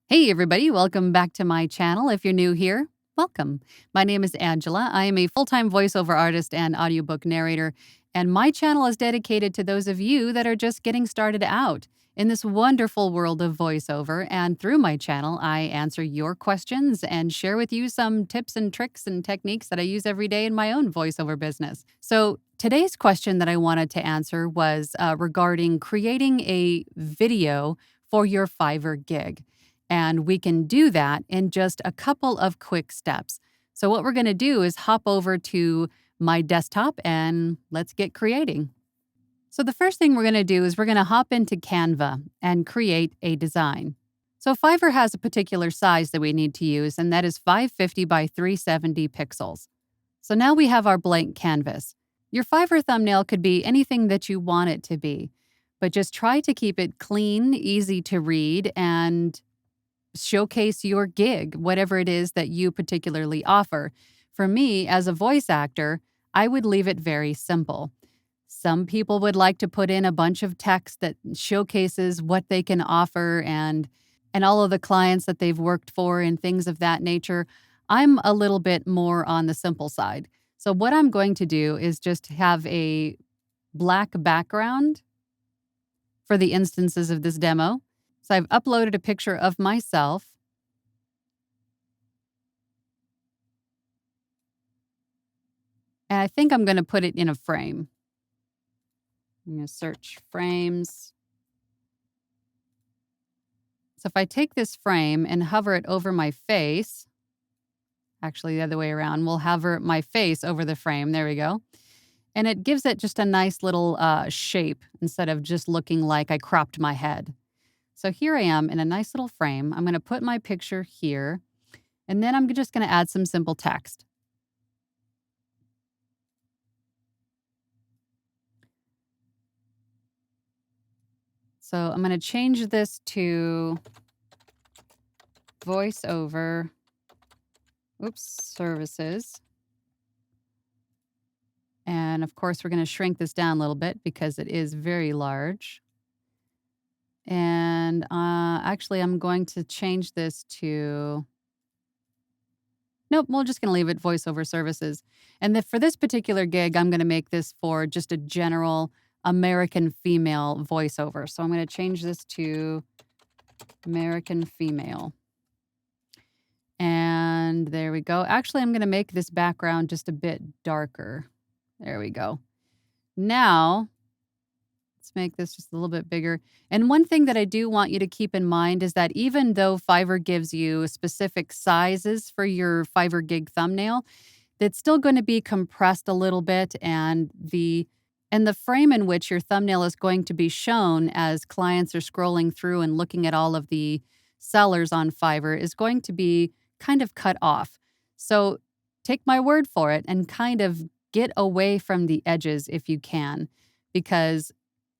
Hey, everybody, welcome back to my channel. If you're new here, welcome. My name is Angela. I am a full time voiceover artist and audiobook narrator, and my channel is dedicated to those of you that are just getting started out in this wonderful world of voiceover. And through my channel, I answer your questions and share with you some tips and tricks and techniques that I use every day in my own voiceover business. So, today's question that I wanted to answer was regarding creating a video for your Fiverr gig. And we can do that in just a couple of quick steps. So, what we're going to do is hop over to my desktop and let's get creating. So, the first thing we're going to do is we're going to hop into Canva and create a design. So, Fiverr has a particular size that we need to use, and that is 550 by 370 pixels. So, now we have our blank canvas. Your Fiverr thumbnail could be anything that you want it to be, but just try to keep it clean, easy to read, and showcase your gig, whatever it is that you particularly offer. For me, as a voice actor, I would leave it very simple. Some people would like to put in a bunch of text that showcases what they can offer and all of the clients that they've worked for and things of that nature. I'm a little bit more on the simple side. So what I'm going to do is just have a black background for the instances of this demo. So I've uploaded a picture of myself. And I think I'm going to put it in a frame. I'm going to search frames. So if I take this frame and hover it over my face, actually the other way around, we'll hover my face over the frame. There we go. And it gives it just a nice little shape instead of just looking like I cropped my head. So here I am in a nice little frame. I'm going to put my picture here, and then I'm just going to add some simple text. So I'm going to change this to voiceover, services. And of course, we're going to shrink this down a little bit because it is very large. And actually, I'm going to change this to, nope, we're just going to leave it voiceover services. And for this particular gig, I'm going to make this for just a general American female voiceover. So I'm going to change this to American female. And there we go. Actually, I'm going to make this background just a bit darker. There we go. Now, let's make this just a little bit bigger. And one thing that I do want you to keep in mind is that even though Fiverr gives you specific sizes for your Fiverr gig thumbnail, it's still going to be compressed a little bit, and the frame in which your thumbnail is going to be shown as clients are scrolling through and looking at all of the sellers on Fiverr is going to be kind of cut off. So take my word for it and kind of get away from the edges if you can, because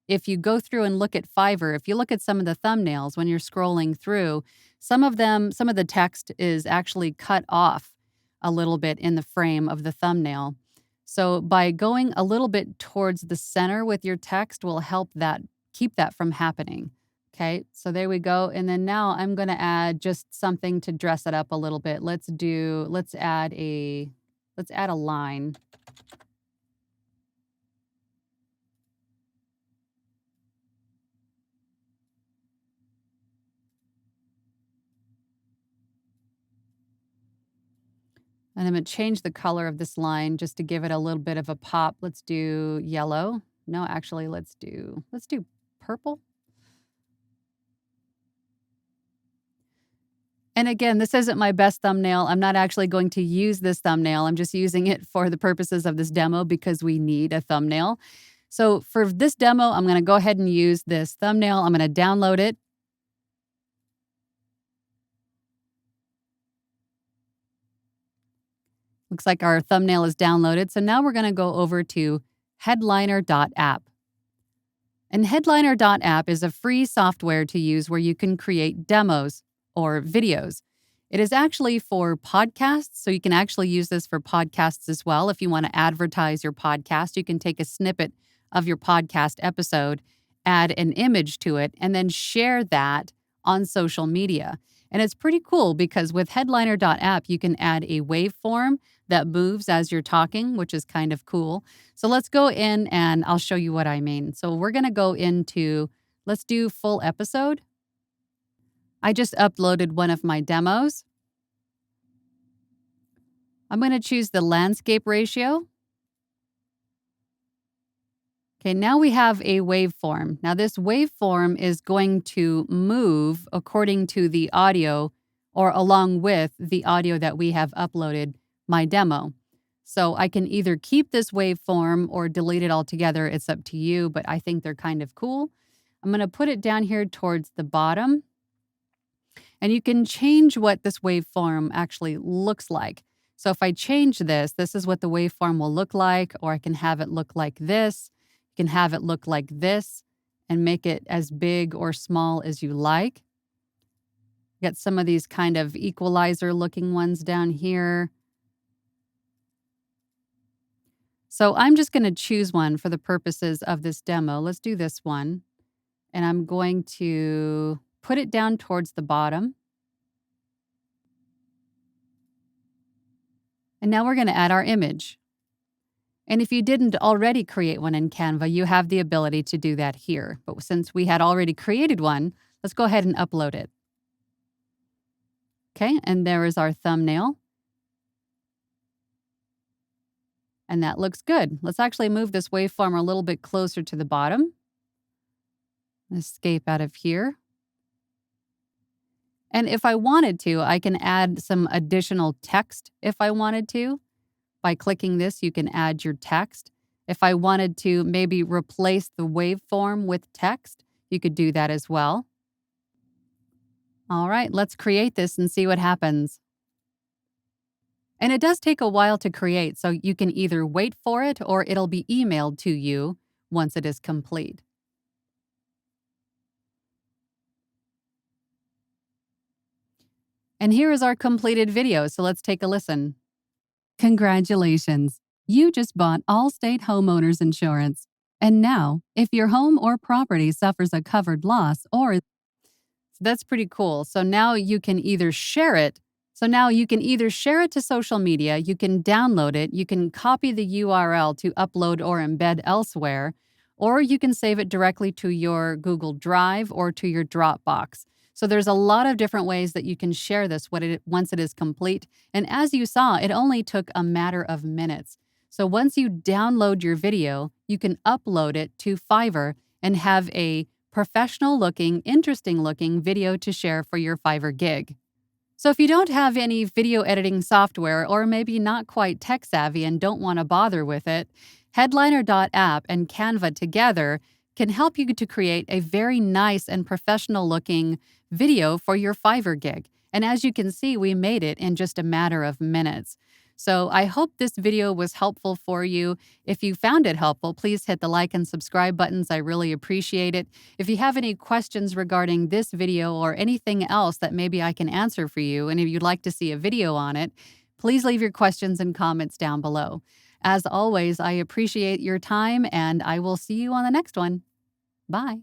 if you go through and look at Fiverr, if you look at some of the thumbnails when you're scrolling through, some of the text is actually cut off a little bit in the frame of the thumbnail. So by going a little bit towards the center with your text will help that keep that from happening. Okay, so there we go. And then now I'm going to add just something to dress it up a little bit. Let's add a line. And I'm going to change the color of this line just to give it a little bit of a pop. Let's do yellow. No, actually, let's do purple. And again, this isn't my best thumbnail. I'm not actually going to use this thumbnail. I'm just using it for the purposes of this demo because we need a thumbnail. So for this demo, I'm going to go ahead and use this thumbnail. I'm going to download it. Looks like our thumbnail is downloaded. So now we're going to go over to headliner.app. And headliner.app is a free software to use where you can create demos or videos. It is actually for podcasts, so you can actually use this for podcasts as well. If you want to advertise your podcast, you can take a snippet of your podcast episode, add an image to it, and then share that on social media. And it's pretty cool because with Headliner.app, you can add a waveform that moves as you're talking, which is kind of cool. So let's go in and I'll show you what I mean. So we're going to go into, let's do full episode. I just uploaded one of my demos. I'm going to choose the landscape ratio. Okay, now we have a waveform. Now this waveform is going to move according to the audio or along with the audio that we have uploaded, my demo. So I can either keep this waveform or delete it altogether. It's up to you, but I think they're kind of cool. I'm going to put it down here towards the bottom. And you can change what this waveform actually looks like. So if I change this, this is what the waveform will look like, or I can have it look like this. You can have it look like this and make it as big or small as you like. Got some of these kind of equalizer looking ones down here. So I'm just going to choose one for the purposes of this demo. Let's do this one. And I'm going to put it down towards the bottom. And now we're going to add our image. And if you didn't already create one in Canva, you have the ability to do that here. But since we had already created one, let's go ahead and upload it. Okay, and there is our thumbnail. And that looks good. Let's actually move this waveform a little bit closer to the bottom. Escape out of here. And if I wanted to, I can add some additional text if I wanted to. By clicking this, you can add your text. If I wanted to maybe replace the waveform with text, you could do that as well. All right, let's create this and see what happens. And it does take a while to create, so you can either wait for it or it'll be emailed to you once it is complete. And here is our completed video, so let's take a listen. Congratulations! You just bought Allstate Homeowners Insurance. And now, if your home or property suffers a covered loss or that's pretty cool. So now you can either share it. To social media, you can download it, you can copy the URL to upload or embed elsewhere, or you can save it directly to your Google Drive or to your Dropbox. So there's a lot of different ways that you can share this once it is complete. And as you saw, it only took a matter of minutes. So once you download your video, you can upload it to Fiverr and have a professional looking, interesting looking video to share for your Fiverr gig. So if you don't have any video editing software or maybe not quite tech savvy and don't want to bother with it, Headliner.app and Canva together can help you to create a very nice and professional looking video for your Fiverr gig. And as you can see, we made it in just a matter of minutes. So I hope this video was helpful for you. If you found it helpful, please hit the like and subscribe buttons. I really appreciate it. If you have any questions regarding this video or anything else that maybe I can answer for you, and if you'd like to see a video on it, please leave your questions and comments down below. As always, I appreciate your time, and I will see you on the next one. Bye.